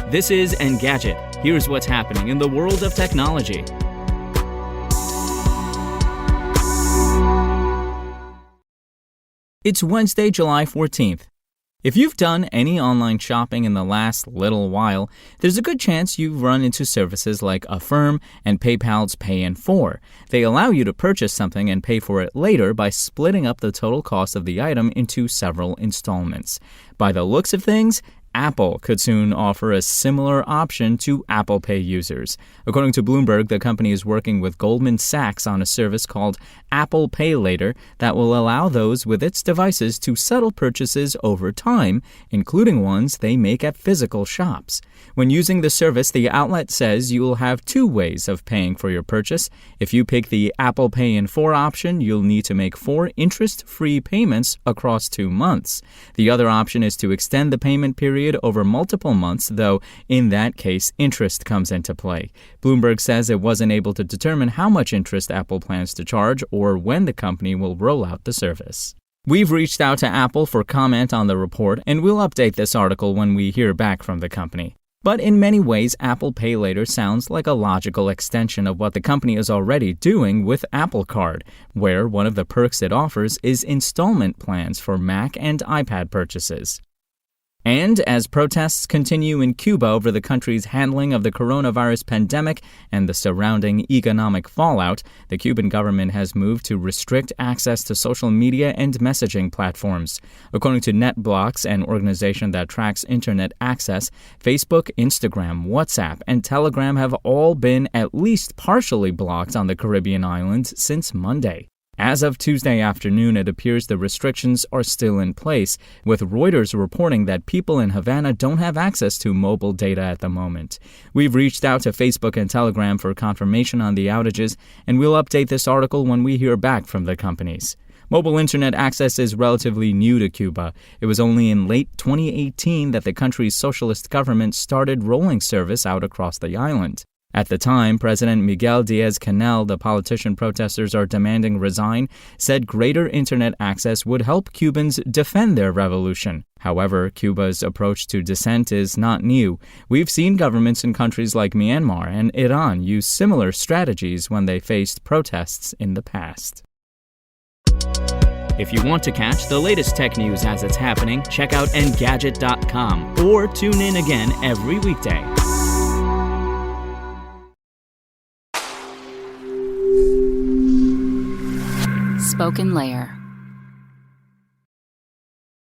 This is Engadget. Here's what's happening in the world of technology. It's Wednesday, July 14th. If you've done any online shopping in the last little while, there's a good chance you've run into services like Affirm and PayPal's Pay in 4. They allow you to purchase something and pay for it later by splitting up the total cost of the item into several installments. By the looks of things, Apple could soon offer a similar option to Apple Pay users. According to Bloomberg, the company is working with Goldman Sachs on a service called Apple Pay Later that will allow those with its devices to settle purchases over time, including ones they make at physical shops. When using the service, the outlet says you will have two ways of paying for your purchase. If you pick the Apple Pay in 4 option, you'll need to make 4 interest-free payments across 2 months. The other option is to extend the payment period over multiple months, though in that case, interest comes into play. Bloomberg says it wasn't able to determine how much interest Apple plans to charge or when the company will roll out the service. We've reached out to Apple for comment on the report, and we'll update this article when we hear back from the company. But in many ways, Apple Pay Later sounds like a logical extension of what the company is already doing with Apple Card, where one of the perks it offers is installment plans for Mac and iPad purchases. And as protests continue in Cuba over the country's handling of the coronavirus pandemic and the surrounding economic fallout, the Cuban government has moved to restrict access to social media and messaging platforms. According to NetBlocks, an organization that tracks internet access, Facebook, Instagram, WhatsApp, and Telegram have all been at least partially blocked on the Caribbean islands since Monday. As of Tuesday afternoon, it appears the restrictions are still in place, with Reuters reporting that people in Havana don't have access to mobile data at the moment. We've reached out to Facebook and Telegram for confirmation on the outages, and we'll update this article when we hear back from the companies. Mobile internet access is relatively new to Cuba. It was only in late 2018 that the country's socialist government started rolling service out across the island. At the time, President Miguel Díaz-Canel, the politician protesters are demanding resign, said greater internet access would help Cubans defend their revolution. However, Cuba's approach to dissent is not new. We've seen governments in countries like Myanmar and Iran use similar strategies when they faced protests in the past. If you want to catch the latest tech news as it's happening, check out Engadget.com or tune in again every weekday. SpokenLayer.